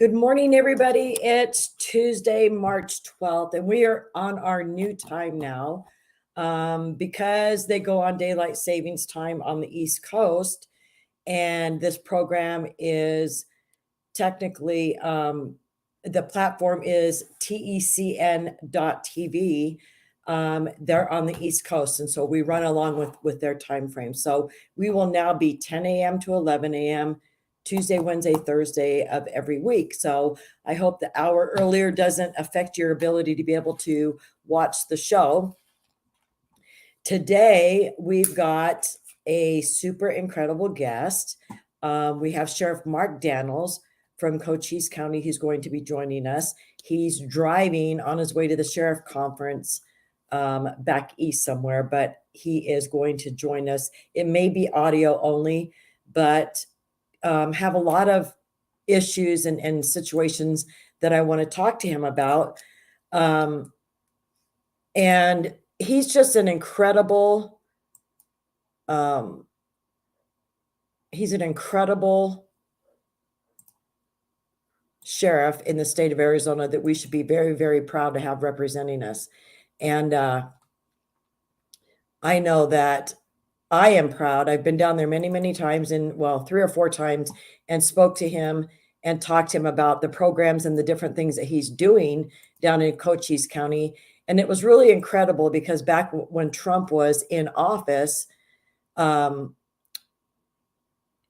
Good morning, everybody. It's Tuesday, March 12th, and we are on our new time now because they go on daylight savings time on the East Coast. And this program is technically, the platform is tecn.tv. They're on the East Coast, and so we run along with their time frame. So we will now be 10 a.m. to 11 a.m. Tuesday, Wednesday, Thursday of every week. So I hope the hour earlier doesn't affect your ability to be able to watch the show. Today, we've got a super incredible guest. We have Sheriff Mark Dannels from Cochise County. He's going to be joining us. He's driving on his way to the sheriff conference back east somewhere, but he is going to join us. It may be audio only, but have a lot of issues and situations that I want to talk to him about. And he's just an incredible, he's an incredible sheriff in the state of Arizona that we should be very, very proud to have representing us. And I know that I am proud. I've been down there many, many times, and well, 3 or 4 times, and spoke to him and talked to him about the programs and the different things that he's doing down in Cochise County. And it was really incredible because back when Trump was in office,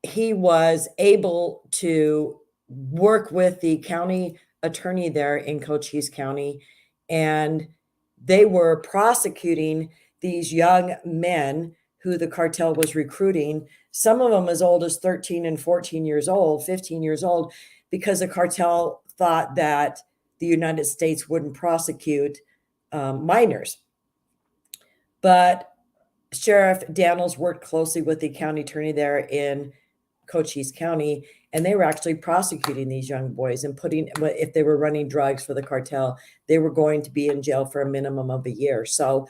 he was able to work with the county attorney there in Cochise County, and they were prosecuting these young men who the cartel was recruiting, some of them as old as 13 and 14 years old, 15 years old, because the cartel thought that the United States wouldn't prosecute minors. But Sheriff Dannels worked closely with the county attorney there in Cochise County, and they were actually prosecuting these young boys and if they were running drugs for the cartel, they were going to be in jail for a minimum of a year. So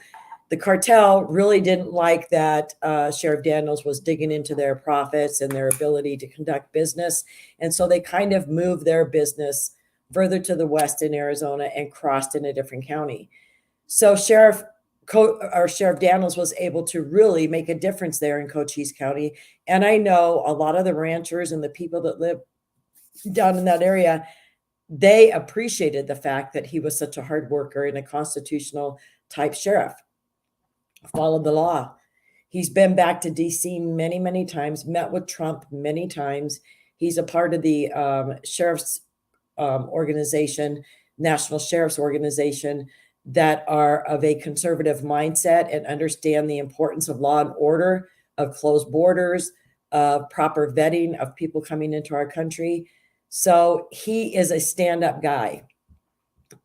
the cartel really didn't like that Sheriff Dannels was digging into their profits and their ability to conduct business. And so they kind of moved their business further to the west in Arizona and crossed in a different county. So Sheriff Dannels was able to really make a difference there in Cochise County. And I know a lot of the ranchers and the people that live down in that area, they appreciated the fact that he was such a hard worker and a constitutional type sheriff. Followed the law. He's been back to DC many, many times, met with Trump many times. He's a part of the sheriff's organization, National Sheriff's Organization, that are of a conservative mindset and understand the importance of law and order, of closed borders, of proper vetting of people coming into our country. So he is a stand-up guy.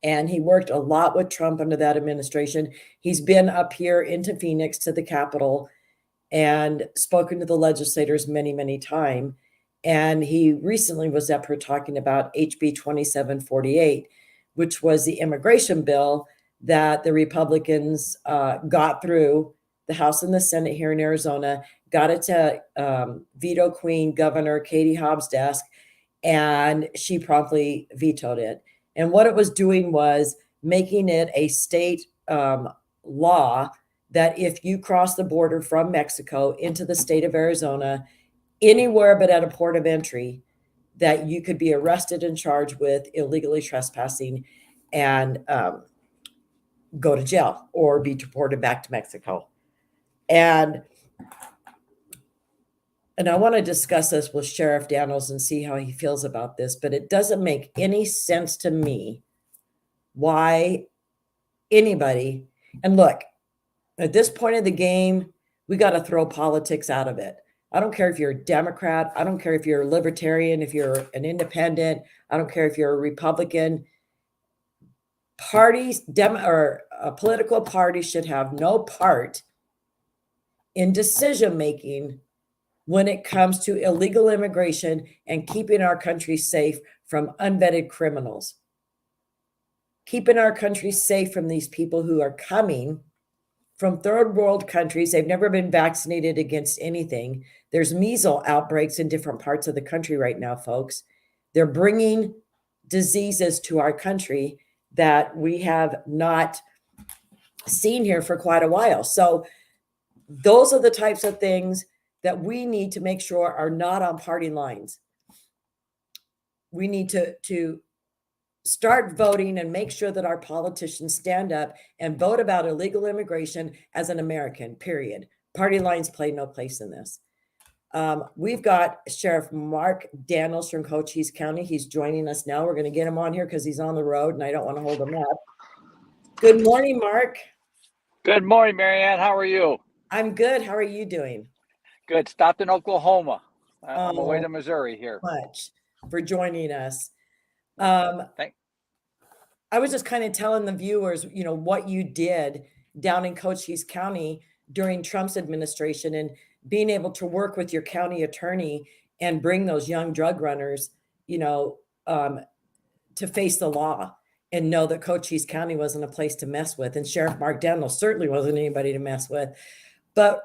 And he worked a lot with Trump under that administration. He's been up here into Phoenix to the Capitol and spoken to the legislators many, many times. And he recently was up here talking about HB 2748, which was the immigration bill that the Republicans got through the House and the Senate here in Arizona, got it to veto queen Governor Katie Hobbs' desk, and she promptly vetoed it. And what it was doing was making it a state law that if you cross the border from Mexico into the state of Arizona, anywhere but at a port of entry, that you could be arrested and charged with illegally trespassing and go to jail or be deported back to Mexico. And I want to discuss this with Sheriff Dannels and see how he feels about this, but it doesn't make any sense to me why anybody, and look, at this point of the game, we got to throw politics out of it. I don't care if you're a Democrat. I don't care if you're a libertarian, if you're an independent. I don't care if you're a Republican. Parties, or a political party should have no part in decision-making when it comes to illegal immigration and keeping our country safe from unvetted criminals. Keeping our country safe from these people who are coming from third world countries. They've never been vaccinated against anything. There's measles outbreaks in different parts of the country right now, folks. They're bringing diseases to our country that we have not seen here for quite a while. So those are the types of things that we need to make sure are not on party lines. We need to start voting and make sure that our politicians stand up and vote about illegal immigration as an American, period. Party lines play no place in this. We've got Sheriff Mark Dannels from Cochise County. He's joining us now. We're going to get him on here because he's on the road and I don't want to hold him up. Good morning, Mark. Good morning, Marianne. How are you? I'm good. How are you doing? Good. Stopped in Oklahoma. I'm away Oh, to Missouri here. much for joining us. Thank. I was just kind of telling the viewers, what you did down in Cochise County during Trump's administration and being able to work with your county attorney and bring those young drug runners, to face the law and know that Cochise County wasn't a place to mess with. And Sheriff Mark Dannel certainly wasn't anybody to mess with. But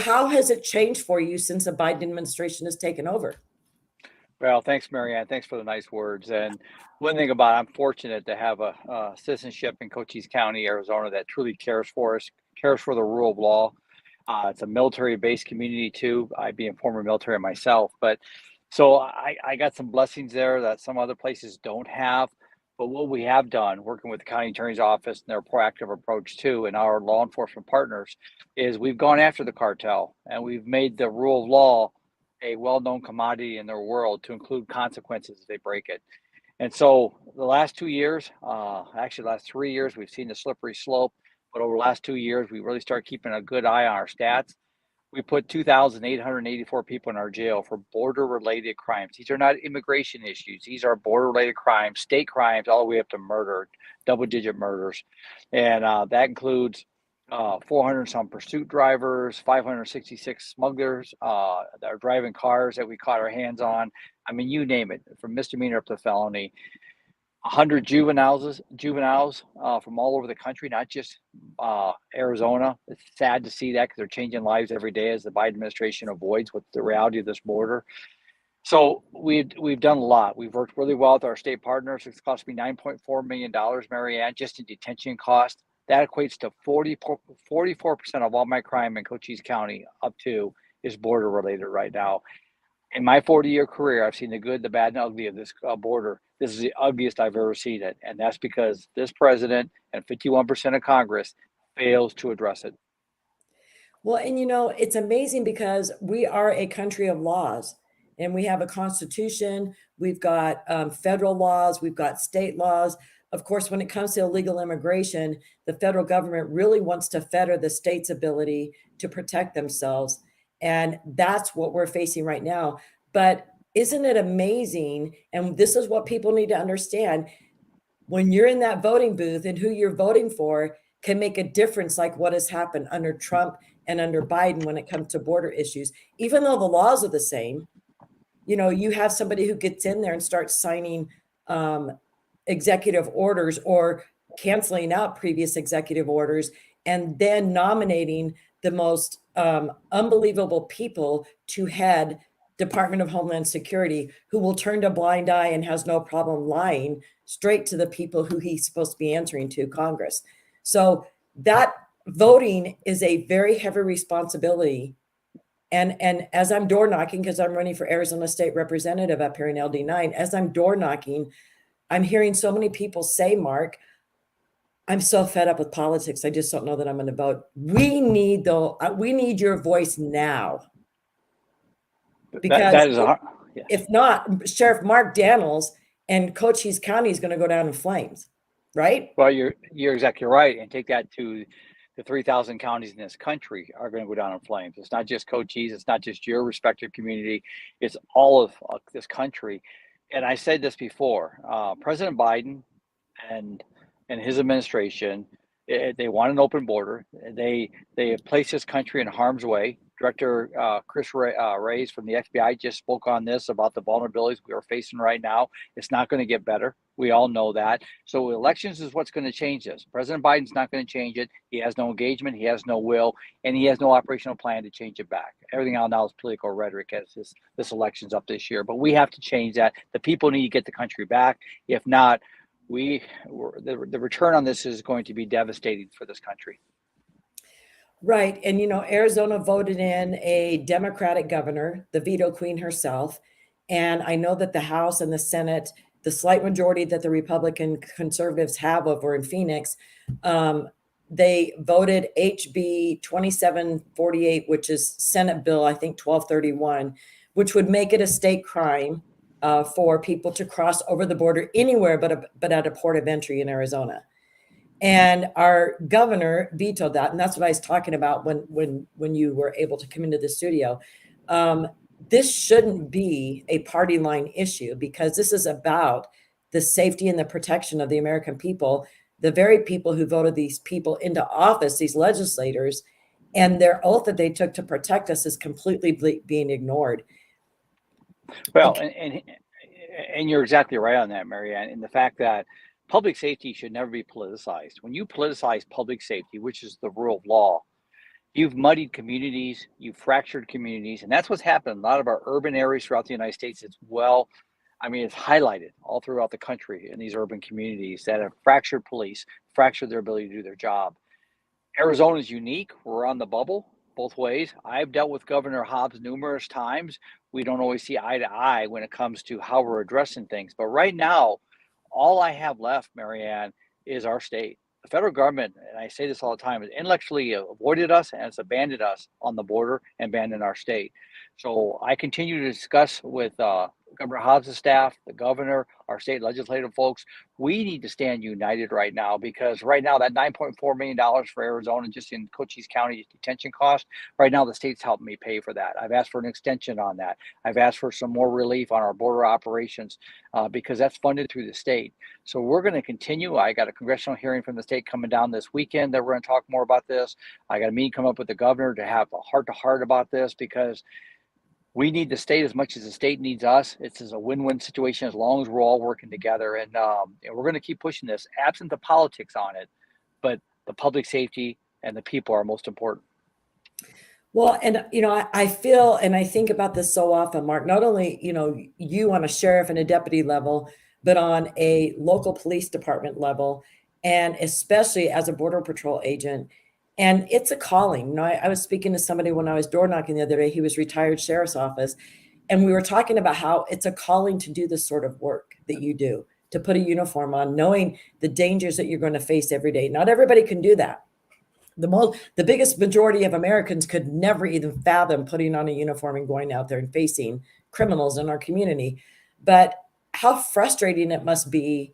how has it changed for you since the Biden administration has taken over? Well, thanks, Marianne. Thanks for the nice words. And one thing about I'm fortunate to have a citizenship in Cochise County, Arizona, that truly cares for us, cares for the rule of law. It's a military-based community too. I being former military myself, but so I got some blessings there that some other places don't have. But what we have done, working with the county attorney's office and their proactive approach too, and our law enforcement partners, is we've gone after the cartel and we've made the rule of law a well-known commodity in their world to include consequences if they break it. And so the last 2 years, actually the last 3 years, we've seen the slippery slope. But over the last 2 years, we really started keeping a good eye on our stats. We put 2,884 people in our jail for border-related crimes. These are not immigration issues. These are border-related crimes, state crimes, all the way up to murder, double-digit murders. And that includes 400 some pursuit drivers, 566 smugglers that are driving cars that we caught our hands on. I mean, you name it, from misdemeanor up to felony. 100 juveniles from all over the country, not just Arizona. It's sad to see that because they're changing lives every day as the Biden administration avoids what the reality of this border. So we've done a lot. We've worked really well with our state partners. It's cost me $9.4 million, Marianne, just in detention costs. That equates to 44% of all my crime in Cochise County up to is border related right now. In my 40-year career, I've seen the good, the bad, and ugly of this border. This is the ugliest I've ever seen it. And that's because this president and 51% of Congress fails to address it. Well, and it's amazing because we are a country of laws and we have a constitution. We've got federal laws, we've got state laws. Of course, when it comes to illegal immigration, the federal government really wants to fetter the state's ability to protect themselves. And that's what we're facing right now. But isn't it amazing? And this is what people need to understand. When you're in that voting booth and who you're voting for can make a difference, like what has happened under Trump and under Biden when it comes to border issues. Even though the laws are the same, you have somebody who gets in there and starts signing executive orders or canceling out previous executive orders and then nominating the most unbelievable people to head Department of Homeland Security, who will turn a blind eye and has no problem lying straight to the people who he's supposed to be answering to, Congress. So that voting is a very heavy responsibility. And as I'm door knocking, because I'm running for Arizona State Representative up here in LD9, as I'm door knocking, I'm hearing so many people say, Mark, I'm so fed up with politics. I just don't know that I'm going to vote. We need your voice now. Because that is if not, Sheriff Mark Dannels and Cochise County is going to go down in flames, right? Well, you're exactly right. And take that to the 3,000 counties in this country are going to go down in flames. It's not just Cochise. It's not just your respective community. It's all of this country. And I said this before, President Biden and his administration, they want an open border. They have placed this country in harm's way. Director Reyes from the FBI just spoke on this about the vulnerabilities we are facing right now. It's not going to get better. We all know that. So elections is what's going to change this. President Biden's not going to change it. He has no engagement. He has no will, and he has no operational plan to change it back. Everything out now is political rhetoric as this election's up this year. But we have to change that. The people need to get the country back. If not, the return on this is going to be devastating for this country. Right. And, Arizona voted in a Democratic governor, the veto queen herself. And I know that the House and the Senate, the slight majority that the Republican conservatives have over in Phoenix, they voted HB 2748, which is Senate Bill, I think 1231, which would make it a state crime for people to cross over the border anywhere but at a port of entry in Arizona. And our governor vetoed that, and that's what I was talking about when you were able to come into the studio. This shouldn't be a party line issue, because this is about the safety and the protection of the American people, the very people who voted these people into office, these legislators, and their oath that they took to protect us is completely being ignored. Well, Okay. and you're exactly right on that, Marianne, in the fact that public safety should never be politicized. When you politicize public safety, which is the rule of law, you've muddied communities, you've fractured communities, and that's what's happened in a lot of our urban areas throughout the United States. It's it's highlighted all throughout the country in these urban communities that have fractured police, fractured their ability to do their job. Arizona is unique. We're on the bubble both ways. I've dealt with Governor Hobbs numerous times. We don't always see eye to eye when it comes to how we're addressing things. But right now, all I have left, Marianne, is our state. The federal government, and I say this all the time, has intellectually avoided us and has abandoned us on the border and abandoned our state. So I continue to discuss with Governor Hobbs' staff, the governor, our state legislative folks. We need to stand united right now, because right now that $9.4 million for Arizona just in Cochise County detention costs, right now the state's helping me pay for that. I've asked for an extension on that. I've asked for some more relief on our border operations because that's funded through the state. So we're going to continue. I got a congressional hearing from the state coming down this weekend that we're going to talk more about this. I got a meeting coming up with the governor to have a heart-to-heart about this, because we need the state as much as the state needs us. It's a win-win situation as long as we're all working together. And we're going to keep pushing this, absent the politics on it. But the public safety and the people are most important. Well, and I feel and I think about this so often, Mark, not only, you on a sheriff and a deputy level, but on a local police department level, and especially as a border patrol agent. And it's a calling. I was speaking to somebody when I was door knocking the other day. He was retired sheriff's office. And we were talking about how it's a calling to do this sort of work that you do, to put a uniform on, knowing the dangers that you're going to face every day. Not everybody can do that. The biggest majority of Americans could never even fathom putting on a uniform and going out there and facing criminals in our community. But how frustrating it must be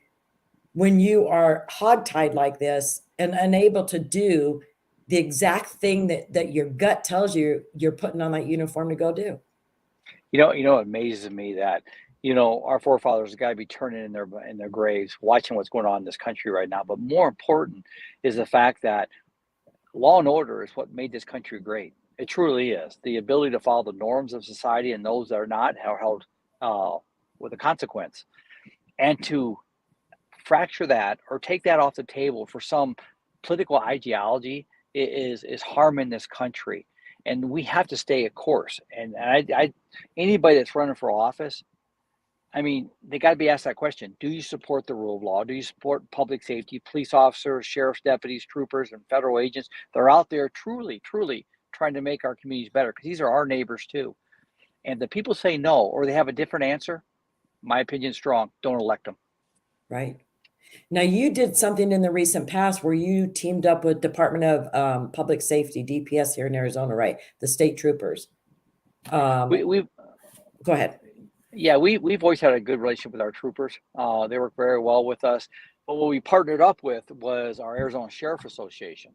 when you are hogtied like this and unable to do the exact thing that your gut tells you you're putting on that uniform to go do. It amazes me that our forefathers got to be turning in their graves, watching what's going on in this country right now. But more important is the fact that law and order is what made this country great. It truly is. The ability to follow the norms of society, and those that are not are held with a consequence. And to fracture that or take that off the table for some political ideology is harming this country. And we have to stay a course. And anybody that's running for office, they got to be asked that question. Do you support the rule of law? Do you support public safety, police officers, sheriff's deputies, troopers, and federal agents? They're out there truly, truly trying to make our communities better, because these are our neighbors too. And the people say no, or they have a different answer. My opinion is strong. Don't elect them. Right. Now, you did something in the recent past where you teamed up with Department of Public Safety, DPS here in Arizona, right? The state troopers. We've Go ahead. Yeah, we've always had a good relationship with our troopers. They work very well with us. But what we partnered up with was our Arizona Sheriff Association.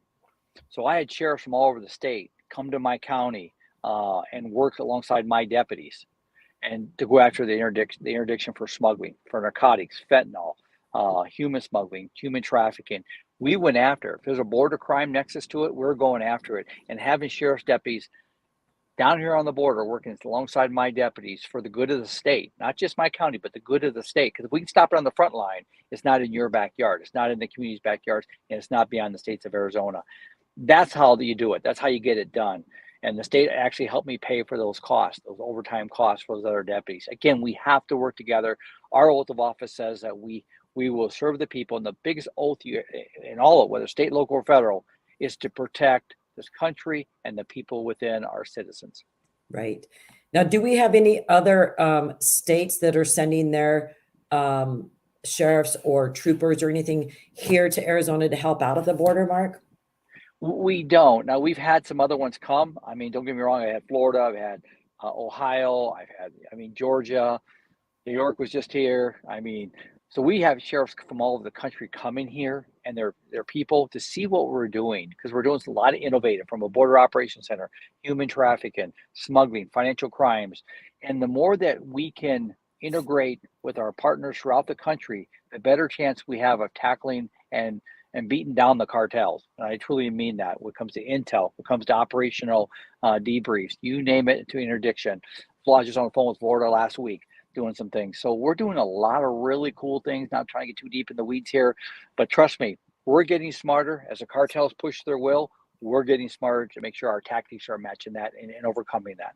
So I had sheriffs from all over the state come to my county and work alongside my deputies, and to go after the interdiction for smuggling, for narcotics, fentanyl, human smuggling, human trafficking. We went after it. If there's a border crime nexus to it, we're going after it. And having sheriff's deputies down here on the border working alongside my deputies for the good of the state, not just my county, but the good of the state. Because if we can stop it on the front line, it's not in your backyard, it's not in the community's backyards, and it's not beyond the states of Arizona. That's how you do it. That's how you get it done. And the state actually helped me pay for those costs, those overtime costs for those other deputies. Again, we have to work together. Our oath of office says that we will serve the people, and the biggest oath in all of it, whether state, local, or federal, is to protect this country and the people within our citizens. Right. Now, do we have any other states that are sending their sheriffs or troopers or anything here to Arizona to help out at the border, Mark? We don't. Now, we've had some other ones come. I mean, don't get me wrong. I had Florida, I've had Ohio, Georgia, New York was just here. I mean, so we have sheriffs from all over the country coming here and their people to see what we're doing, because we're doing a lot of innovative, from a border operations center, human trafficking, smuggling, financial crimes. And the more that we can integrate with our partners throughout the country, the better chance we have of tackling and beating down the cartels. And I truly mean that when it comes to intel, when it comes to operational debriefs, you name it, to interdiction. I was just on the phone with Florida last week doing some things. So we're doing a lot of really cool things, not trying to get too deep in the weeds here, but trust me, we're getting smarter as the cartels push their will. We're getting smarter to make sure our tactics are matching that and overcoming that.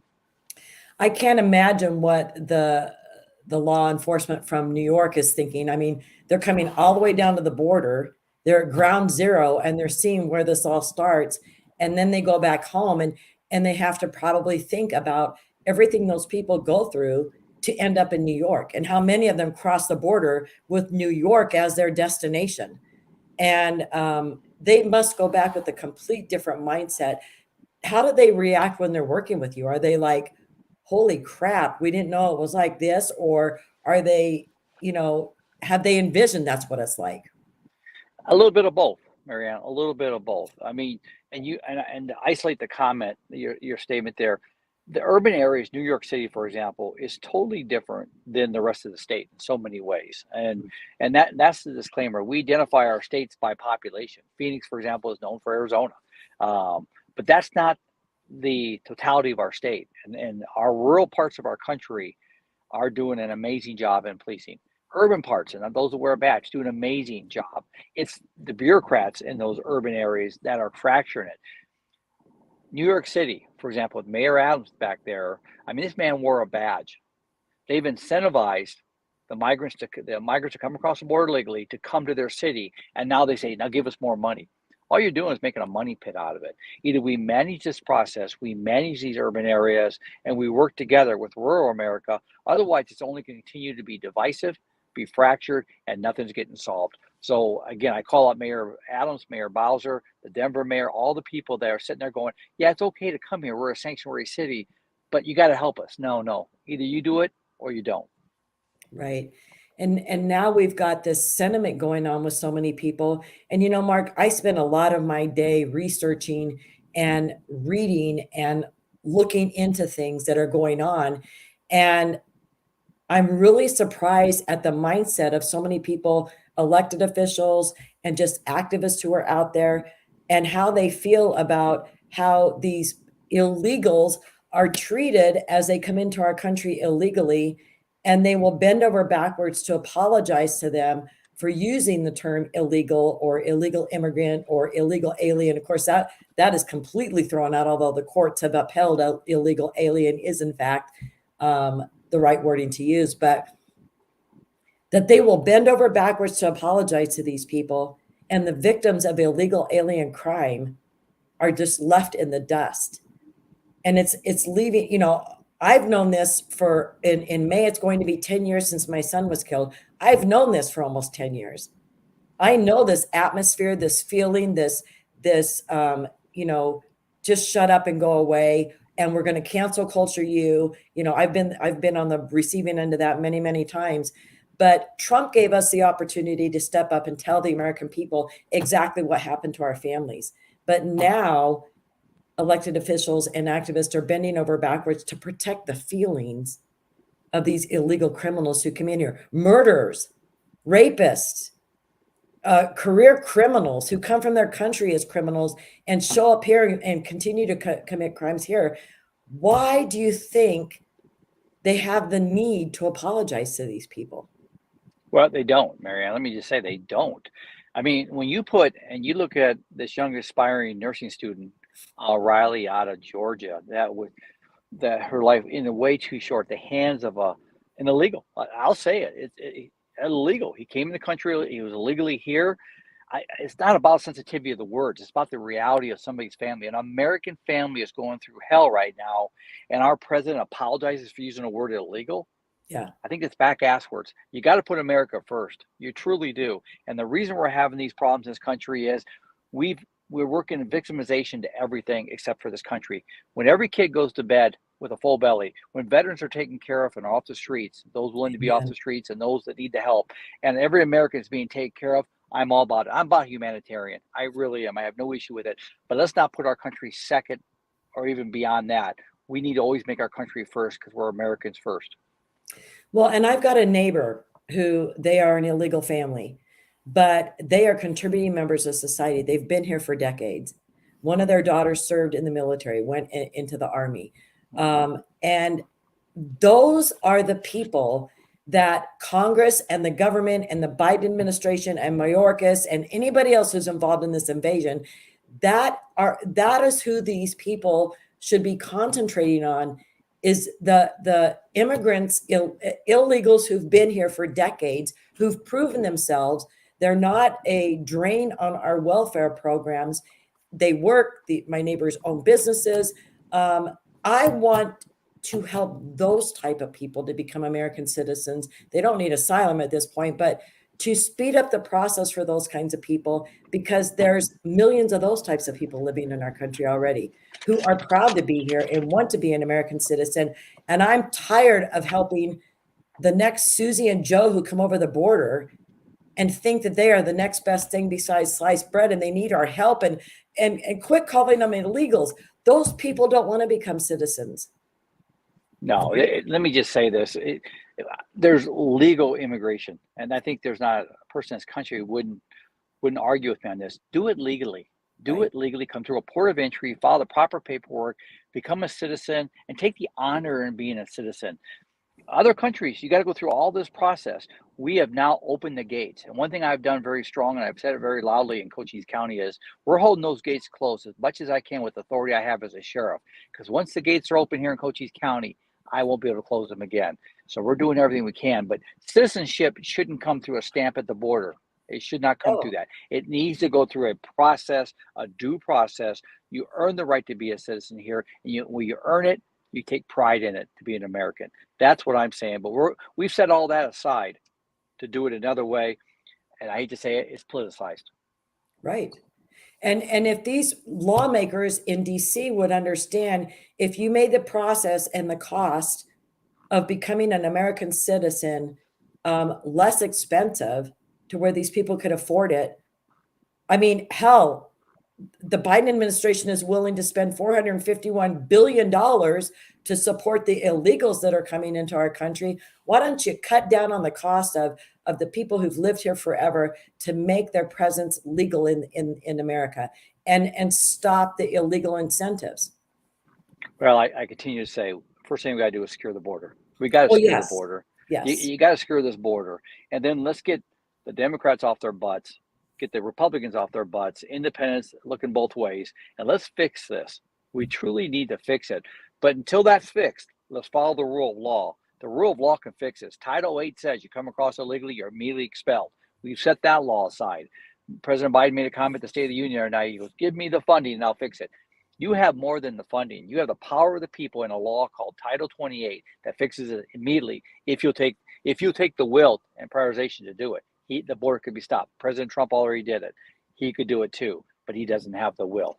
I can't imagine what the law enforcement from New York is thinking. I mean, they're coming all the way down to the border. They're at ground zero and they're seeing where this all starts. And then they go back home and they have to probably think about everything those people go through to end up in New York, and how many of them cross the border with New York as their destination. And they must go back with a complete different mindset. How do they react when they're working with you? Are they like, holy crap, we didn't know it was like this? Or are they, have they envisioned that's what it's like? A little bit of both, Marianne. A little bit of both. I mean, and to isolate the comment, your statement there, the urban areas, New York City, for example, is totally different than the rest of the state in so many ways. And that's the disclaimer. We identify our states by population. Phoenix, for example, is known for Arizona, but that's not the totality of our state. And our rural parts of our country are doing an amazing job in policing. Urban parts, and those that wear a badge, do an amazing job. It's the bureaucrats in those urban areas that are fracturing it. New York City, for example, with Mayor Adams back there, I mean, this man wore a badge. They've incentivized the migrants to come across the border legally to come to their city, and now they say, now give us more money. All you're doing is making a money pit out of it. Either we manage this process, we manage these urban areas, and we work together with rural America. Otherwise, it's only going to continue to be divisive, be fractured, and nothing's getting solved. So again, I call out Mayor Adams, Mayor Bowser, the Denver mayor, all the people that are sitting there going, yeah, it's okay to come here. We're a sanctuary city, but you got to help us. No. Either you do it or you don't. Right. And now we've got this sentiment going on with so many people. And Mark, I spend a lot of my day researching and reading and looking into things that are going on. And I'm really surprised at the mindset of so many people, elected officials, and just activists who are out there, and how they feel about how these illegals are treated as they come into our country illegally. And they will bend over backwards to apologize to them for using the term illegal or illegal immigrant or illegal alien. Of course, that is completely thrown out, although the courts have upheld illegal alien is in fact the right wording to use, but that they will bend over backwards to apologize to these people, and the victims of illegal alien crime are just left in the dust. And it's leaving, I've known this in May, it's going to be 10 years since my son was killed. I've known this for almost 10 years. I know this atmosphere, this feeling, this, just shut up and go away. And we're going to cancel culture you. I've been on the receiving end of that many, many times. But Trump gave us the opportunity to step up and tell the American people exactly what happened to our families. But now elected officials and activists are bending over backwards to protect the feelings of these illegal criminals who come in here, murderers, rapists, career criminals who come from their country as criminals and show up here and continue to commit crimes here. Why do you think they have the need to apologize to these people? Well, they don't, Marianne. Let me just say they don't. I mean, when you put and you look at this young aspiring nursing student, Riley out of Georgia, that her life in a way too short, the hands of an illegal. I'll say it. It's illegal. He came in the country. He was illegally here. It's not about sensitivity of the words. It's about the reality of somebody's family. An American family is going through hell right now, and our president apologizes for using the word illegal. Yeah. I think it's back ass words. You got to put America first. You truly do. And the reason we're having these problems in this country is we've we're working victimization to everything except for this country. When every kid goes to bed with a full belly, when veterans are taken care of and are off the streets, those willing to be off Amen. the streets and those that need the help, and every American is being taken care of, I'm all about it. I'm about humanitarian. I really am. I have no issue with it. But let's not put our country second or even beyond that. We need to always make our country first because we're Americans first. Well, and I've got a neighbor who they are an illegal family, but they are contributing members of society. They've been here for decades. One of their daughters served in the military, went into the army. And those are the people that Congress and the government and the Biden administration and Mayorkas and anybody else who's involved in this invasion, that is who these people should be concentrating on, is the immigrants, illegals who've been here for decades, who've proven themselves. They're not a drain on our welfare programs. They work. My neighbors own businesses. I want to help those type of people to become American citizens. They don't need asylum at this point, but to speed up the process for those kinds of people, because there's millions of those types of people living in our country already who are proud to be here and want to be an American citizen. And I'm tired of helping the next Susie and Joe who come over the border and think that they are the next best thing besides sliced bread and they need our help, and quit calling them illegals. Those people don't want to become citizens. No, let me just say this. There's legal immigration, and I think there's not a person in this country who wouldn't argue with me on this. Do it legally. Do Right. it legally. Come through a port of entry, file the proper paperwork, become a citizen, and take the honor in being a citizen. Other countries, you got to go through all this process. We have now opened the gates. And one thing I've done very strong, and I've said it very loudly in Cochise County, is we're holding those gates closed as much as I can with the authority I have as a sheriff. Because once the gates are open here in Cochise County, I won't be able to close them again. So we're doing everything we can. But citizenship shouldn't come through a stamp at the border. It should not come through Oh, that. It needs to go through a process, a due process. You earn the right to be a citizen here, and when you earn it, you take pride in it to be an American. That's what I'm saying. But we've set all that aside to do it another way, and I hate to say it, it's politicized. right. And if these lawmakers in DC would understand, if you made the process and the cost of becoming an American citizen less expensive to where these people could afford it. I mean, hell, the Biden administration is willing to spend $451 billion to support the illegals that are coming into our country. Why don't you cut down on the cost of the people who've lived here forever to make their presence legal in America, and stop the illegal incentives? Well, I continue to say, first thing we got to do is secure the border. We got to Well, secure the yes, border. yes. You got to secure this border, and then let's get the Democrats off their butts, get the Republicans off their butts, independents looking both ways, and let's fix this. We truly need to fix it. But until that's fixed, let's follow the rule of law. The rule of law can fix this. Title 8 says you come across illegally, you're immediately expelled. We've set that law aside. President Biden made a comment at the State of the Union tonight. He goes, give me the funding and I'll fix it. You have more than the funding. You have the power of the people in a law called Title 28 that fixes it immediately if you'll take the will and prioritization to do it. The border could be stopped. President Trump already did it. He could do it too, but he doesn't have the will.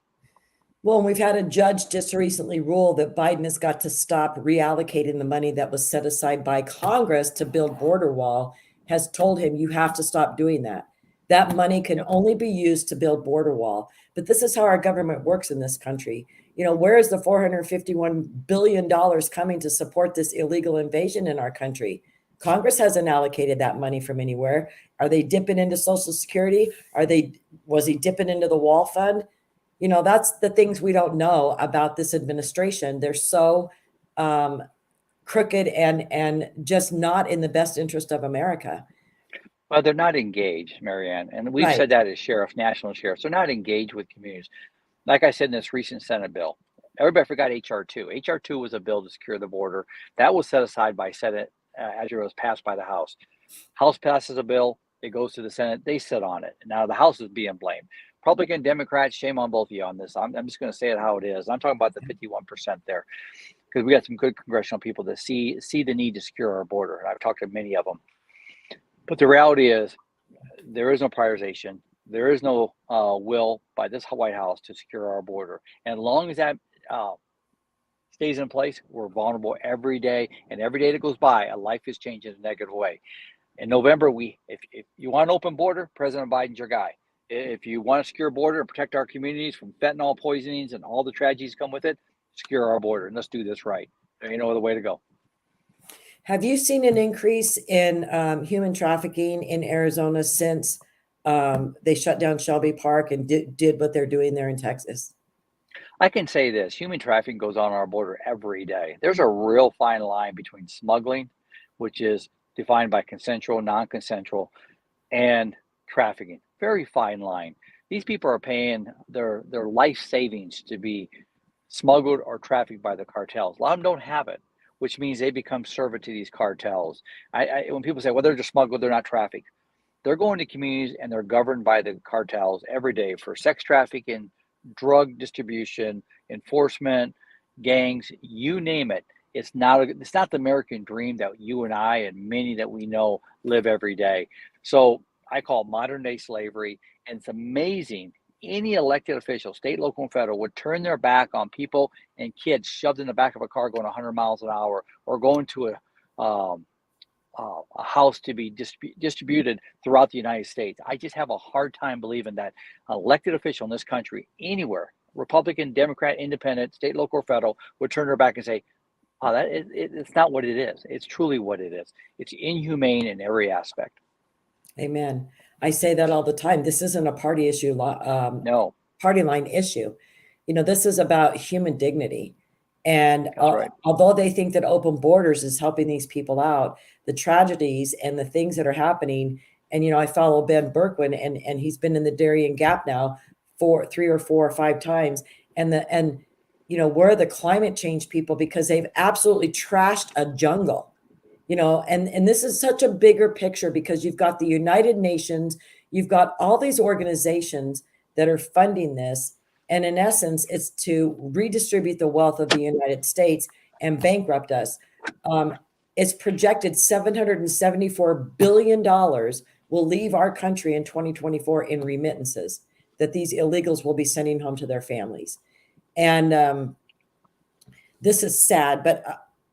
Well, and we've had a judge just recently rule that Biden has got to stop reallocating the money that was set aside by Congress to build border wall, has told him you have to stop doing that. That money can Yep. only be used to build border wall. But this is how our government works in this country. Where is the $451 billion coming to support this illegal invasion in our country? Congress hasn't allocated that money from anywhere. Are they dipping into Social Security? Was he dipping into the wall fund? That's the things we don't know about this administration. They're so crooked and just not in the best interest of America. Well, they're not engaged, Marianne, and we've Right. said that as sheriff, national sheriffs. They're not engaged with communities. Like I said in this recent Senate bill, everybody forgot HR 2. HR 2 was a bill to secure the border. That was set aside by Senate as it was passed by the House. House passes a bill, it goes to the Senate, they sit on it. Now the House is being blamed. Republican, Democrats, shame on both of you on this. I'm just going to say it how it is. I'm talking about the 51% there because we got some good congressional people that see the need to secure our border. And I've talked to many of them. But the reality is, there is no prioritization. There is no will by this White House to secure our border. And as long as that stays in place, we're vulnerable every day. And every day that goes by, a life is changed in a negative way. In November, if you want an open border, President Biden's your guy. If you want a secure border and protect our communities from fentanyl poisonings and all the tragedies come with it, secure our border and let's do this right. There ain't no other way to go. Have you seen an increase in human trafficking in Arizona since they shut down Shelby Park and did what they're doing there in Texas? I can say this, human trafficking goes on our border every day. There's a real fine line between smuggling, which is defined by consensual, non-consensual, and trafficking. Very fine line. These people are paying their life savings to be smuggled or trafficked by the cartels. A lot of them don't have it, which means they become servant to these cartels. When people say, well, they're just smuggled, they're not trafficked. They're going to communities and they're governed by the cartels every day for sex trafficking, drug distribution, enforcement, gangs, you name it. It's not the American dream that you and I and many that we know live every day. So I call it modern day slavery, and it's amazing. Any elected official, state, local, and federal, would turn their back on people and kids shoved in the back of a car going 100 miles an hour, or going to a house to be distributed throughout the United States. I just have a hard time believing that an elected official in this country, anywhere, Republican, Democrat, Independent, state, local, or federal, would turn their back and say, "Oh, it's not what it is. It's truly what it is. It's inhumane in every aspect." Amen. I say that all the time. This isn't a party issue, No, party line issue. This is about human dignity. And that's right. although they think that open borders is helping these people out, the tragedies and the things that are happening, and I follow Ben Berkwin, and he's been in the Darien Gap now for 3 or 4 or 5 times, and we're the climate change people because they've absolutely trashed a jungle. And this is such a bigger picture because you've got the United Nations, you've got all these organizations that are funding this. And in essence, it's to redistribute the wealth of the United States and bankrupt us. It's projected $774 billion will leave our country in 2024 in remittances that these illegals will be sending home to their families. And this is sad, but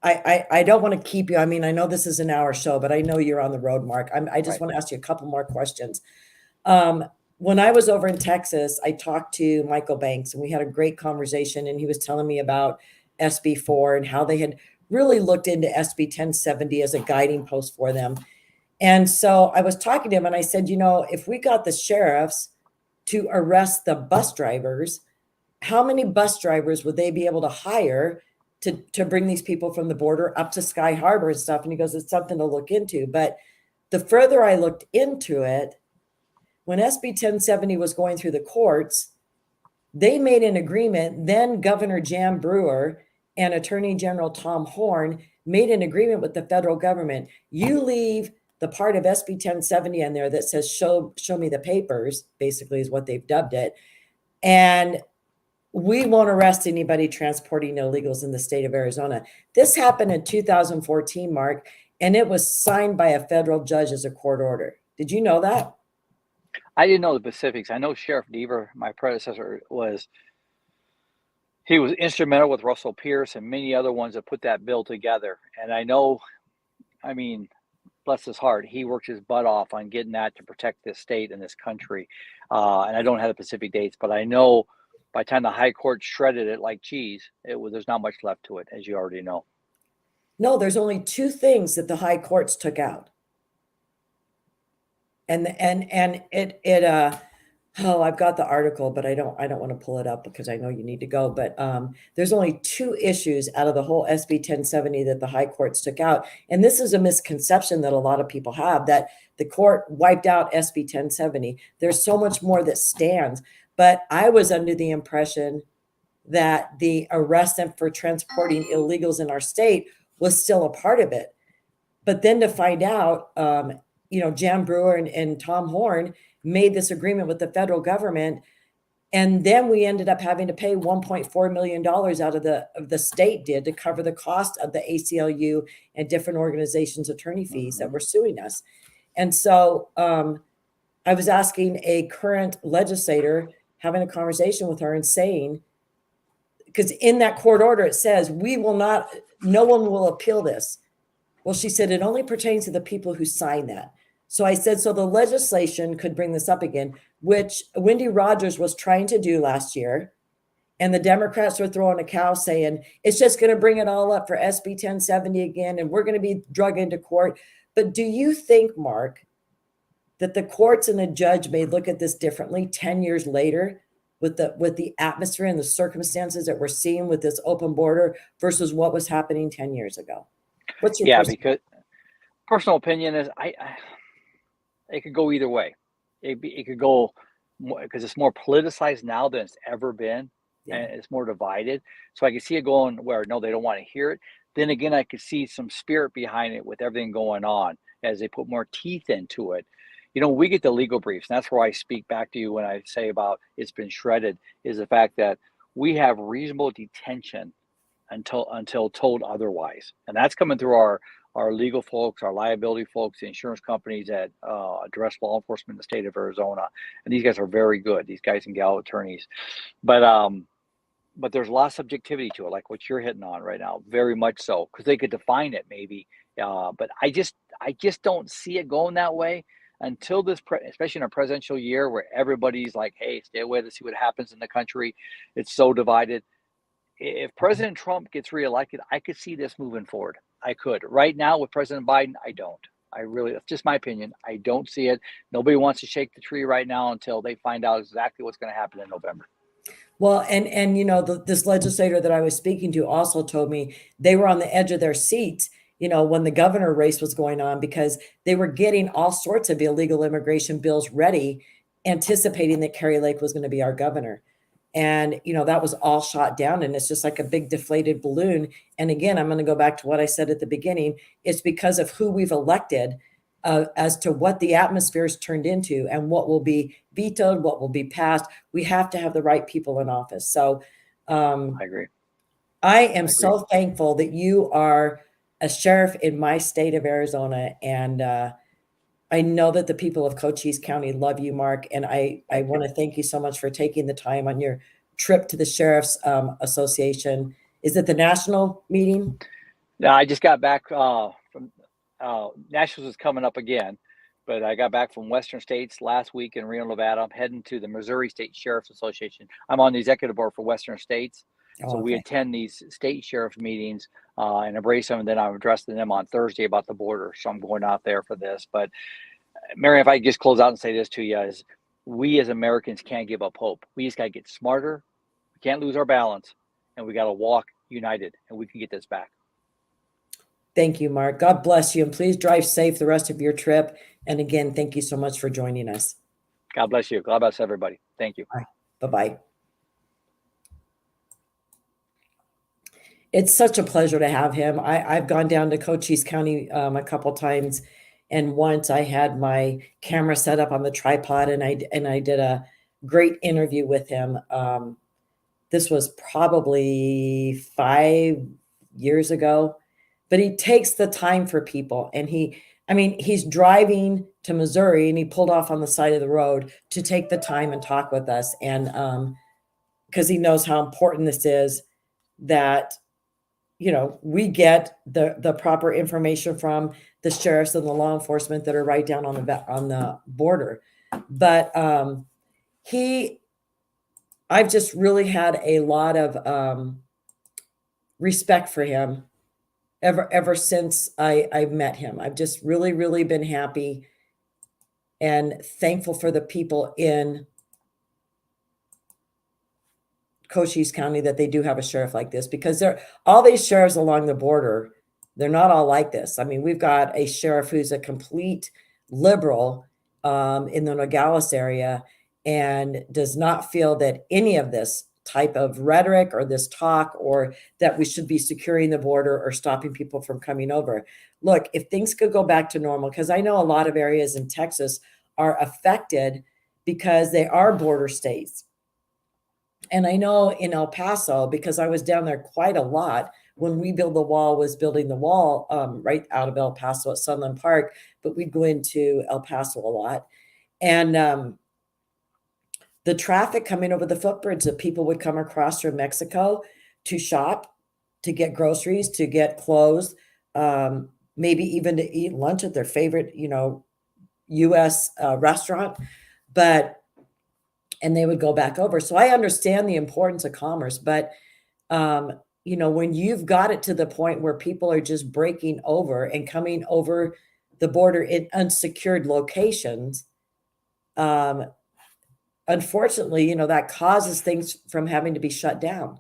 I don't want to keep you. I mean, I know this is an hour show, but I know you're on the road, Mark. I just Right. want to ask you a couple more questions. When I was over in Texas, I talked to Michael Banks and we had a great conversation, and he was telling me about SB4 and how they had really looked into SB 1070 as a guiding post for them. And so I was talking to him and I said, if we got the sheriffs to arrest the bus drivers, how many bus drivers would they be able to hire to bring these people from the border up to Sky Harbor and stuff? And he goes, it's something to look into. But the further I looked into it, when SB 1070 was going through the courts, they made an agreement. Then Governor Jan Brewer and Attorney General Tom Horn made an agreement with the federal government. You leave the part of SB 1070 in there that says, show me the papers, basically is what they've dubbed it. And we won't arrest anybody transporting illegals in the state of Arizona. This happened in 2014, Mark, and it was signed by a federal judge as a court order. Did you know that? I didn't know the specifics. I know Sheriff Deaver, my predecessor, he was instrumental with Russell Pierce and many other ones that put that bill together. And I know, bless his heart, he worked his butt off on getting that to protect this state and this country. And I don't have the specific dates, but I know by the time the high court shredded it like cheese, there's not much left to it, as you already know. No, there's only 2 things that the high courts took out. And it Oh, I've got the article, but I don't want to pull it up because I know you need to go. But there's only two issues out of the whole SB 1070 that the high courts took out. And this is a misconception that a lot of people have, that the court wiped out SB 1070. There's so much more that stands. But I was under the impression that the arrest and for transporting illegals in our state was still a part of it. But then to find out, Jan Brewer and Tom Horn made this agreement with the federal government, and then we ended up having to pay $1.4 million out of the state did to cover the cost of the ACLU and different organizations' attorney fees that were suing us. And so I was asking a current legislator, having a conversation with her and saying, because in that court order it says no one will appeal this. Well, she said it only pertains to the people who sign that. So I said, so the legislation could bring this up again, which Wendy Rogers was trying to do last year. And the Democrats were throwing a cow saying, it's just going to bring it all up for SB 1070 again, and we're going to be drug into court. But do you think, Mark, that the courts and the judge may look at this differently 10 years later with the atmosphere and the circumstances that we're seeing with this open border versus what was happening 10 years ago? What's your Because personal opinion is it could go either way. It could go because it's more politicized now than it's ever been, and it's more divided. So I can see it going where no, they don't want to hear it. Then again, I could see some spirit behind it with everything going on as they put more teeth into it. We get the legal briefs, and that's where I speak back to you when I say about it's been shredded, is the fact that we have reasonable detention until told otherwise. And that's coming through our legal folks, our liability folks, the insurance companies that address law enforcement in the state of Arizona. And these guys are very good, these guys and gal attorneys. But there's a lot of subjectivity to it, like what you're hitting on right now, very much so, because they could define it maybe. But I just don't see it going that way until this, especially in a presidential year where everybody's like, hey, stay away, let's see what happens in the country. It's so divided. If President Trump gets reelected, I could see this moving forward. I could. Right now with President Biden, I don't. That's just my opinion. I don't see it. Nobody wants to shake the tree right now until they find out exactly what's going to happen in November. Well, and this legislator that I was speaking to also told me they were on the edge of their seats, when the governor race was going on, because they were getting all sorts of illegal immigration bills ready, anticipating that Kari Lake was going to be our governor. And, that was all shot down, and it's just like a big deflated balloon. And again, I'm going to go back to what I said at the beginning. It's because of who we've elected as to what the atmosphere is turned into and what will be vetoed, what will be passed. We have to have the right people in office. So I agree. I am so thankful that you are a sheriff in my state of Arizona. And I know that the people of Cochise County love you, Mark. And I want to thank you so much for taking the time on your trip to the Sheriff's Association. Is it the national meeting? No, I just got back from Nationals is coming up again, but I got back from Western States last week in Reno, Nevada. I'm heading to the Missouri State Sheriff's Association. I'm on the executive board for Western States. So we attend these state sheriff meetings and embrace them. And then I'm addressing them on Thursday about the border. So I'm going out there for this. But Mary, if I just close out and say this to you, is we as Americans can't give up hope. We just got to get smarter. We can't lose our balance, and we got to walk united, and we can get this back. Thank you, Mark. God bless you. And please drive safe the rest of your trip. And again, thank you so much for joining us. God bless you. God bless everybody. Thank you. Bye-bye. It's such a pleasure to have him. I've gone down to Cochise County a couple times, and once I had my camera set up on the tripod, and I did a great interview with him. This was probably 5 years ago, but he takes the time for people, and he's driving to Missouri, and he pulled off on the side of the road to take the time and talk with us, and because he knows how important this is, that we get the proper information from the sheriffs and the law enforcement that are right down on the border. But I've just really had a lot of respect for him ever since I've met him. I've just really, really been happy and thankful for the people in Cochise County that they do have a sheriff like this, because they're all these sheriffs along the border, they're not all like this. I mean, we've got a sheriff who's a complete liberal in the Nogales area and does not feel that any of this type of rhetoric or this talk or that we should be securing the border or stopping people from coming over. Look, if things could go back to normal, because I know a lot of areas in Texas are affected because they are border states. And I know in El Paso, because I was down there quite a lot when We Build the Wall was building the wall right out of El Paso at Sunland Park, but we'd go into El Paso a lot. And the traffic coming over the footbridge that people would come across from Mexico to shop, to get groceries, to get clothes, maybe even to eat lunch at their favorite, U.S. Restaurant. And they would go back over. So I understand the importance of commerce, but when you've got it to the point where people are just breaking over and coming over the border in unsecured locations, unfortunately, that causes things from having to be shut down.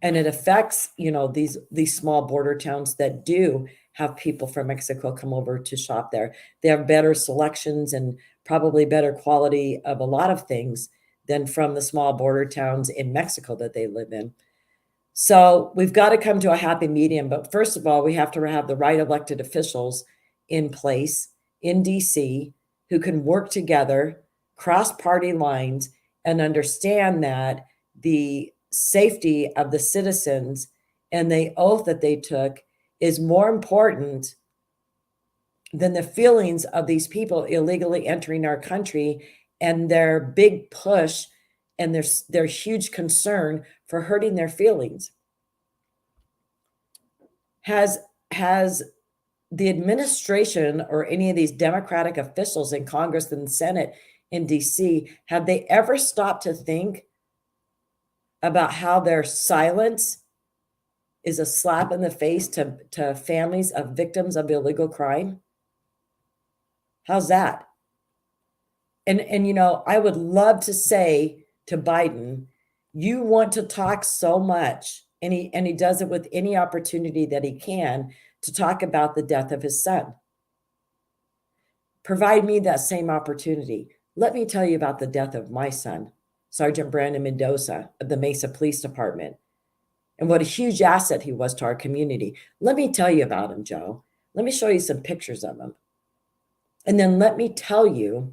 And it affects, these small border towns that do have people from Mexico come over to shop there. They have better selections and probably better quality of a lot of things than from the small border towns in Mexico that they live in. So we've got to come to a happy medium. But first of all, we have to have the right elected officials in place in DC who can work together, cross party lines, and understand that the safety of the citizens and the oath that they took is more important than the feelings of these people illegally entering our country and their big push and their huge concern for hurting their feelings. Has the administration or any of these Democratic officials in Congress and the Senate in DC, have they ever stopped to think about how their silence is a slap in the face to families of victims of illegal crime? How's that? And I would love to say to Biden, you want to talk so much, and he does it with any opportunity that he can to talk about the death of his son. Provide me that same opportunity. Let me tell you about the death of my son, Sergeant Brandon Mendoza of the Mesa Police Department, and what a huge asset he was to our community. Let me tell you about him, Joe. Let me show you some pictures of him. And then let me tell you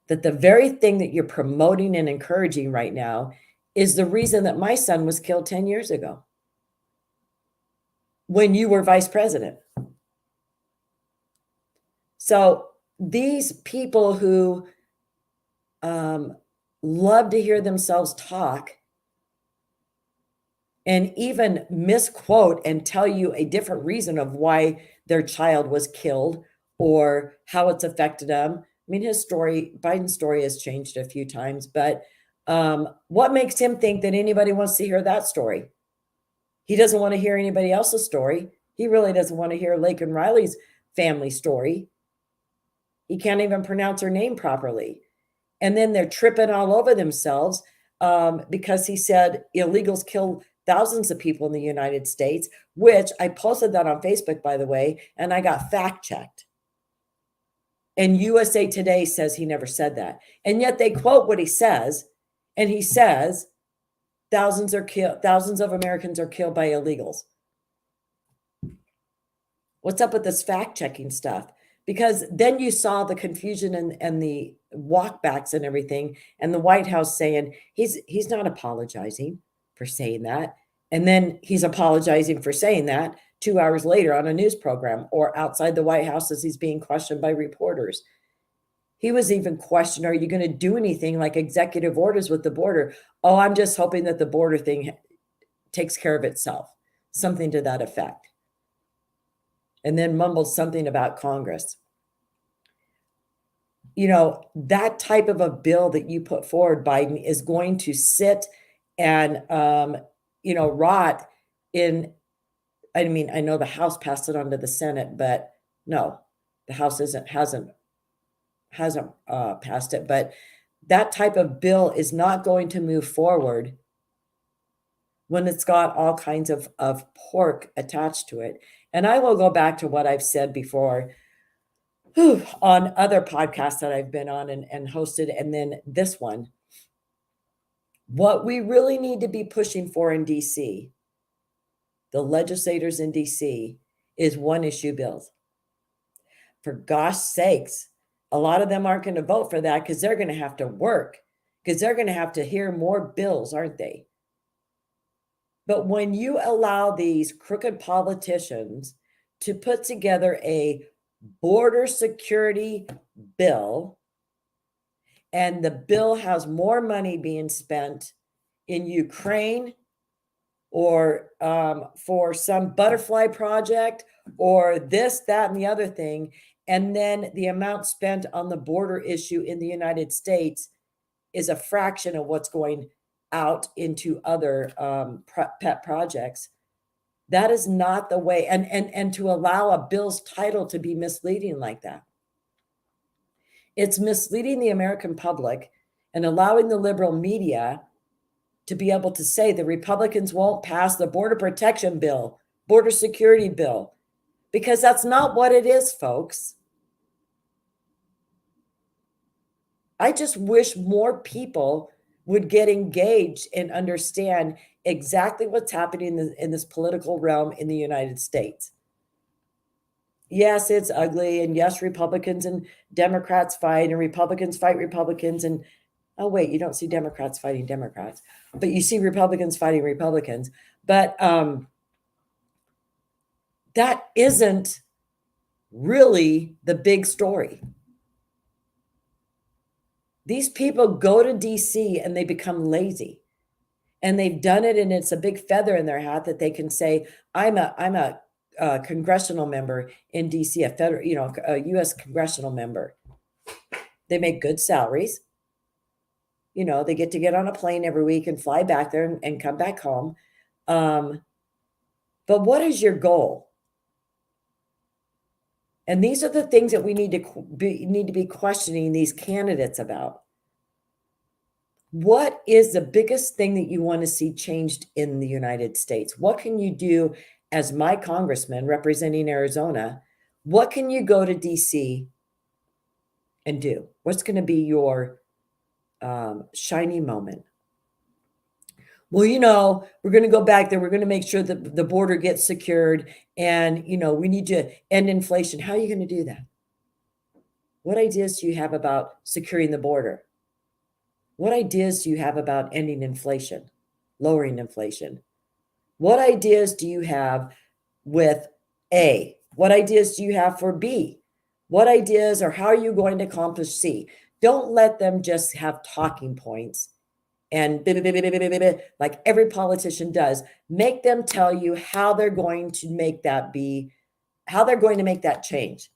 that the very thing that you're promoting and encouraging right now is the reason that my son was killed 10 years ago when you were vice president. So these people who love to hear themselves talk and even misquote and tell you a different reason of why their child was killed or how it's affected them. I mean, Biden's story has changed a few times, but what makes him think that anybody wants to hear that story? He doesn't want to hear anybody else's story. He really doesn't want to hear Lake and Riley's family story. He can't even pronounce her name properly. And then they're tripping all over themselves because he said illegals kill thousands of people in the United States, which I posted that on Facebook, by the way, and I got fact checked. And USA Today says he never said that. And yet they quote what he says, and he says thousands of Americans are killed by illegals. What's up with this fact checking stuff? Because then you saw the confusion and the walkbacks and everything, and the White House saying he's not apologizing for saying that. And then he's apologizing for saying that 2 hours later on a news program or outside the White House as he's being questioned by reporters. He was even questioned, are you going to do anything like executive orders with the border? Oh, I'm just hoping that the border thing takes care of itself. Something to that effect. And then mumbled something about Congress. That type of a bill that you put forward, Biden, is going to sit and, rot in. I mean, I know the House passed it on to the Senate, but no, the House hasn't passed it. But that type of bill is not going to move forward when it's got all kinds of pork attached to it. And I will go back to what I've said before on other podcasts that I've been on and hosted, and then this one. What we really need to be pushing for in DC, the legislators in DC, is one issue bills. For gosh sakes, a lot of them aren't going to vote for that because they're going to have to work, because they're going to have to hear more bills, aren't they? But when you allow these crooked politicians to put together a border security bill, and the bill has more money being spent in Ukraine or for some butterfly project or this, that, and the other thing, and then the amount spent on the border issue in the United States is a fraction of what's going out into other pet projects. That is not the way, and to allow a bill's title to be misleading like that. It's misleading the American public and allowing the liberal media to be able to say the Republicans won't pass the border protection bill, border security bill, because that's not what it is, folks. I just wish more people would get engaged and understand exactly what's happening in this political realm in the United States. Yes, it's ugly, and yes, Republicans and Democrats fight, and Republicans fight Republicans, and oh wait, you don't see Democrats fighting Democrats, but you see Republicans fighting Republicans. But that isn't really the big story. These people go to DC and they become lazy. And they've done it, and it's a big feather in their hat that they can say, I'm a congressional member in DC, a federal, a U.S. congressional member. They make good salaries. They get on a plane every week and fly back there and come back home. But what is your goal? And these are the things that we need to be questioning these candidates about. What is the biggest thing that you want to see changed in the United States? What can you do as my congressman representing Arizona? What can you go to DC and do? What's going to be your shiny moment? Well, we're going to go back there. We're going to make sure that the border gets secured, and, we need to end inflation. How are you going to do that? What ideas do you have about securing the border? What ideas do you have about ending inflation, lowering inflation? What ideas do you have with A? What ideas do you have for B? What ideas, or how are you going to accomplish C? Don't let them just have talking points and like every politician does. Make them tell you how they're going to make that change,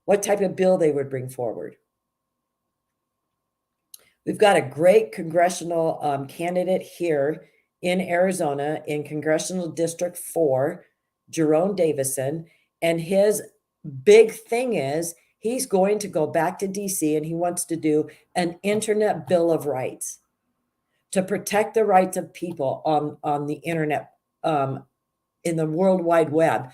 what type of bill they would bring forward. We've got a great congressional candidate here in Arizona in Congressional District 4, Jerome Davison, and his big thing is he's going to go back to DC, and he wants to do an internet bill of rights to protect the rights of people on the internet, in the World Wide Web.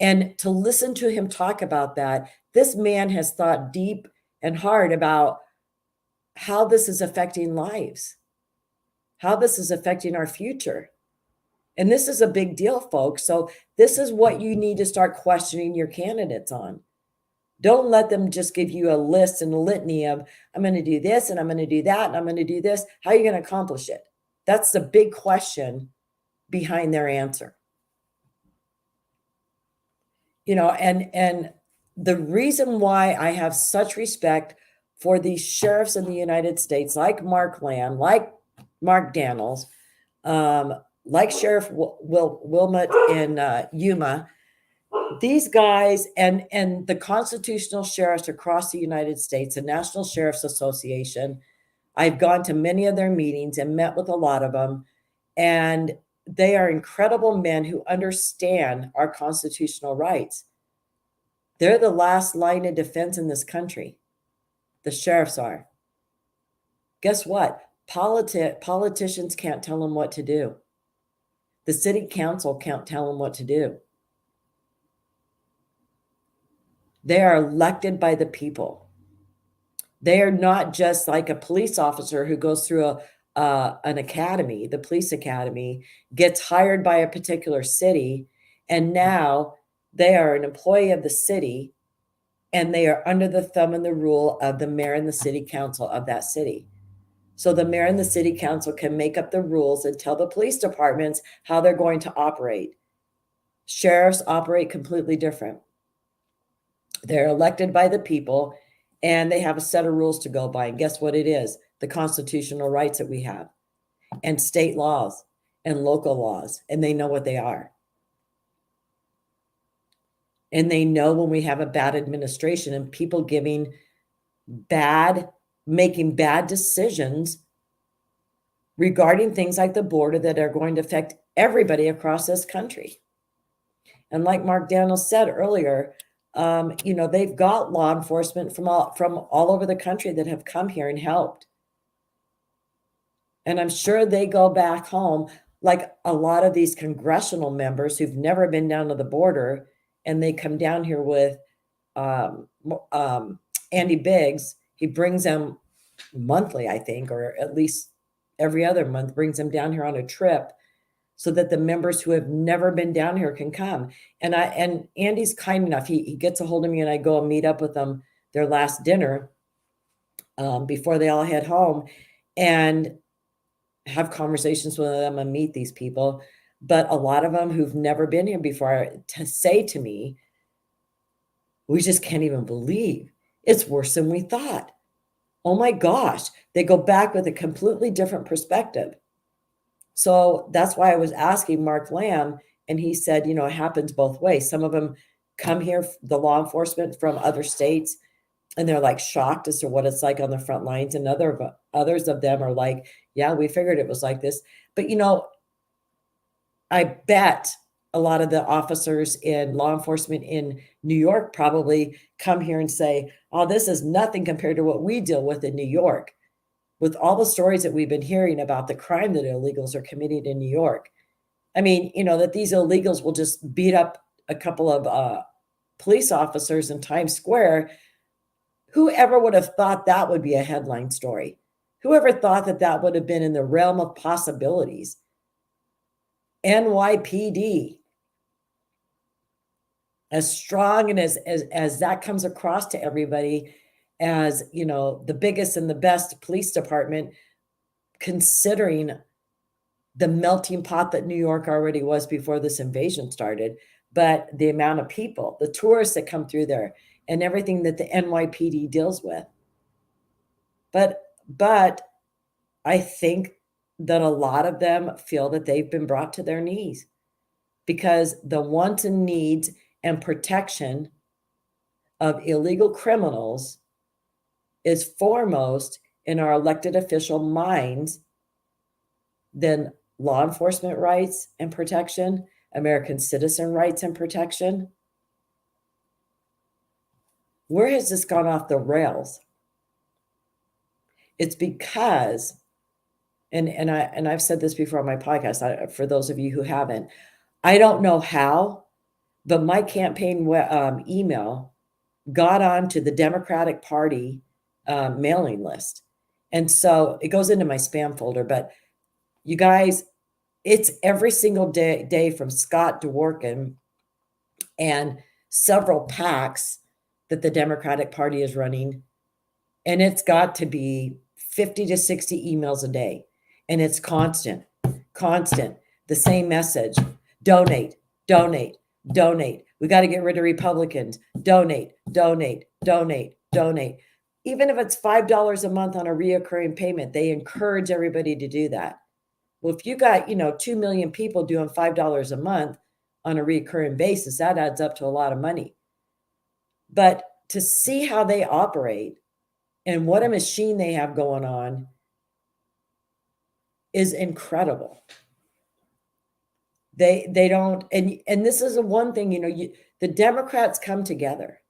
And to listen to him talk about that, this man has thought deep and hard about how this is affecting lives, how this is affecting our future. And this is a big deal, folks. So this is what you need to start questioning your candidates on. Don't let them just give you a list and a litany of, I'm going to do this, and I'm going to do that, and I'm going to do this. How are you going to accomplish it? That's the big question behind their answer. And the reason why I have such respect for these sheriffs in the United States, like Mark Lamb, like Mark Dannels, like Sheriff Wilmot in Yuma, these guys and the constitutional sheriffs across the United States, the National Sheriff's Association. I've gone to many of their meetings and met with a lot of them, and they are incredible men who understand our constitutional rights. They're the last line of defense in this country. The sheriffs are. Guess what? Politicians can't tell them what to do. The city council can't tell them what to do. They are elected by the people. They are not just like a police officer who goes through an academy, the police academy, gets hired by a particular city, and now they are an employee of the city, and they are under the thumb and the rule of the mayor and the city council of that city. So the mayor and the city council can make up the rules and tell the police departments how they're going to operate. Sheriffs operate completely different. They're elected by the people, and they have a set of rules to go by. And guess what it is? The constitutional rights that we have, and state laws and local laws, and they know what they are. And they know when we have a bad administration and people making bad decisions regarding things like the border that are going to affect everybody across this country. And like Mark Dannel said earlier, they've got law enforcement from all over the country that have come here and helped. And I'm sure they go back home, like a lot of these congressional members who've never been down to the border, and they come down here with Andy Biggs. He brings them monthly, I think, or at least every other month, brings them down here on a trip so that the members who have never been down here can come. And Andy's kind enough. He gets a hold of me, and I go and meet up with them their last dinner before they all head home, and have conversations with them and meet these people. But a lot of them who've never been here before to say to me, we just can't even believe it's worse than we thought. Oh my gosh, they go back with a completely different perspective. So that's why I was asking Mark Lamb, and he said, it happens both ways. Some of them come here, the law enforcement from other states, and they're like shocked as to what it's like on the front lines. And others of them are like, yeah, we figured it was like this. But, I bet a lot of the officers in law enforcement in New York probably come here and say, oh, this is nothing compared to what we deal with in New York. With all the stories that we've been hearing about the crime that illegals are committing in New York. I mean, that these illegals will just beat up a couple of police officers in Times Square. Whoever would have thought that would be a headline story? Whoever thought that would have been in the realm of possibilities? NYPD, as strong and as that comes across to everybody as, the biggest and the best police department, considering the melting pot that New York already was before this invasion started, but the amount of people, the tourists that come through there, and everything that the NYPD deals with. But I think that a lot of them feel that they've been brought to their knees because the wants and needs and protection of illegal criminals is foremost in our elected official minds than law enforcement rights and protection, American citizen rights and protection. Where has this gone off the rails? It's because, and I've said this before on my podcast, for those of you who haven't, I don't know how, but my campaign email got onto the Democratic Party mailing list. And so it goes into my spam folder, but you guys, it's every single day from Scott Dworkin and several PACs that the Democratic Party is running. And it's got to be 50 to 60 emails a day. And it's constant, the same message. Donate, donate, donate. We got to get rid of Republicans. Donate, donate, donate, donate. Even if it's $5 a month on a reoccurring payment, they encourage everybody to do that. Well, if you got, 2 million people doing $5 a month on a recurring basis, that adds up to a lot of money. But to see how they operate and what a machine they have going on is incredible. They don't, and this is the one thing, the Democrats come together.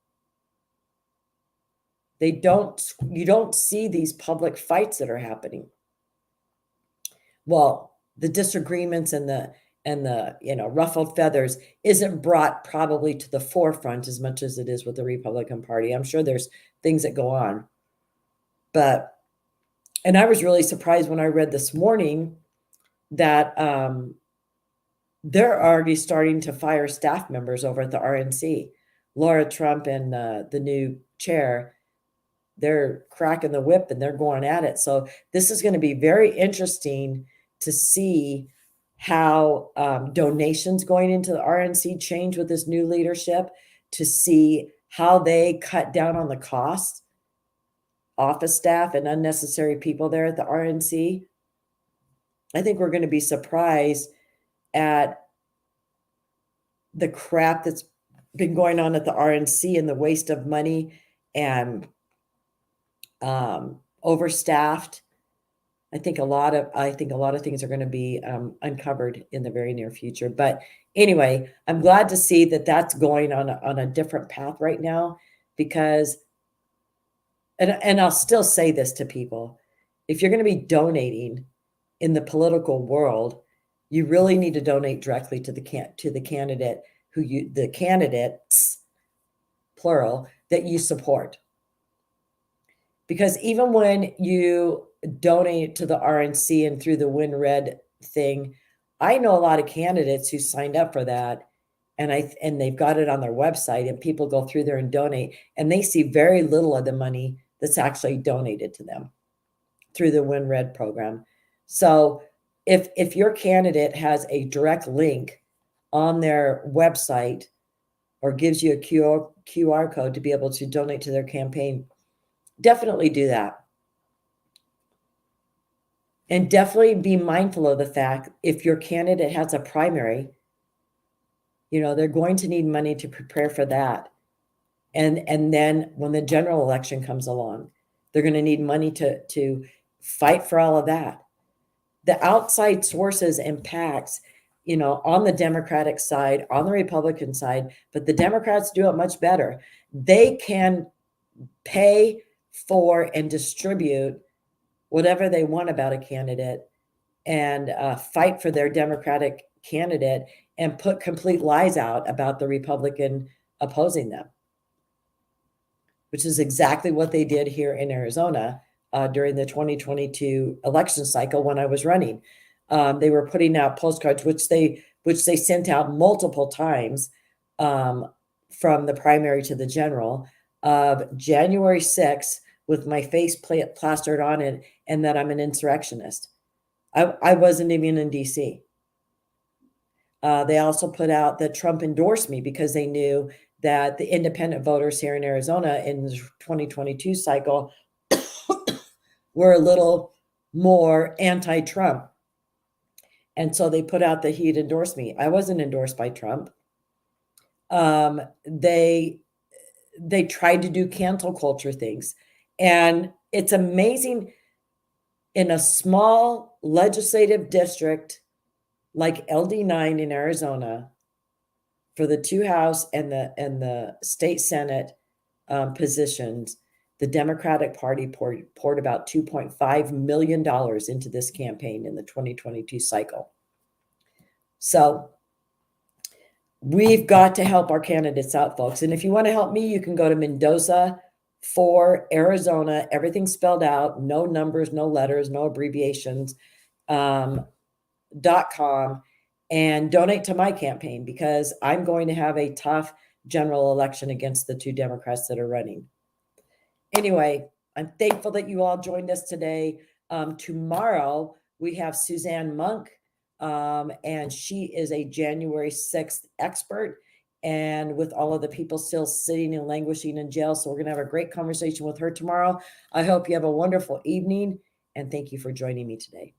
You don't see these public fights that are happening. Well, the disagreements and the ruffled feathers isn't brought probably to the forefront as much as it is with the Republican Party. I'm sure there's things that go on. And I was really surprised when I read this morning that they're already starting to fire staff members over at the RNC. Laura Trump and the new chair, they're cracking the whip and they're going at it. So this is going to be very interesting to see how donations going into the RNC change with this new leadership, to see how they cut down on the cost, office staff and unnecessary people there at the RNC. I think we're going to be surprised at the crap that's been going on at the RNC and the waste of money and overstaffed. I think a lot of things are going to be uncovered in the very near future. But anyway, I'm glad to see that that's going on a different path right now, because, and I'll still say this to people: if you're going to be donating in the political world, you really need to donate directly to the candidate the candidates, plural, that you support. Because even when you donate to the RNC and through the Win Red thing, I know a lot of candidates who signed up for that, and they've got it on their website, and people go through there and donate, and they see very little of the money that's actually donated to them through the Win Red program. So if your candidate has a direct link on their website or gives you a QR code to be able to donate to their campaign, definitely do that. And definitely be mindful of the fact, if your candidate has a primary, they're going to need money to prepare for that. And then when the general election comes along, they're going to need money to fight for all of that. The outside sources and PACs, on the Democratic side, on the Republican side, but the Democrats do it much better. They can pay for and distribute whatever they want about a candidate and fight for their Democratic candidate and put complete lies out about the Republican opposing them, which is exactly what they did here in Arizona during the 2022 election cycle when I was running. They were putting out postcards, which they sent out multiple times from the primary to the general, of January 6th with my face plastered on it, and that I'm an insurrectionist. I wasn't even in DC. They also put out that Trump endorsed me because they knew that the independent voters here in Arizona in the 2022 cycle were a little more anti-Trump. And so they put out that he'd endorsed me. I wasn't endorsed by Trump. They tried to do cancel culture things. And it's amazing, in a small legislative district like LD9 in Arizona, for the 2 House and the state Senate positions, the Democratic Party poured about $2.5 million into this campaign in the 2022 cycle. So we've got to help our candidates out, folks. And if you want to help me, you can go to Mendoza for Arizona, everything spelled out, no numbers, no letters, no abbreviations, .com, and donate to my campaign, because I'm going to have a tough general election against the 2 Democrats that are running. Anyway, I'm thankful that you all joined us today. Tomorrow we have Suzanne Monk, and she is a January 6th expert, and with all of the people still sitting and languishing in jail. So we're going to have a great conversation with her tomorrow. I hope you have a wonderful evening, and thank you for joining me today.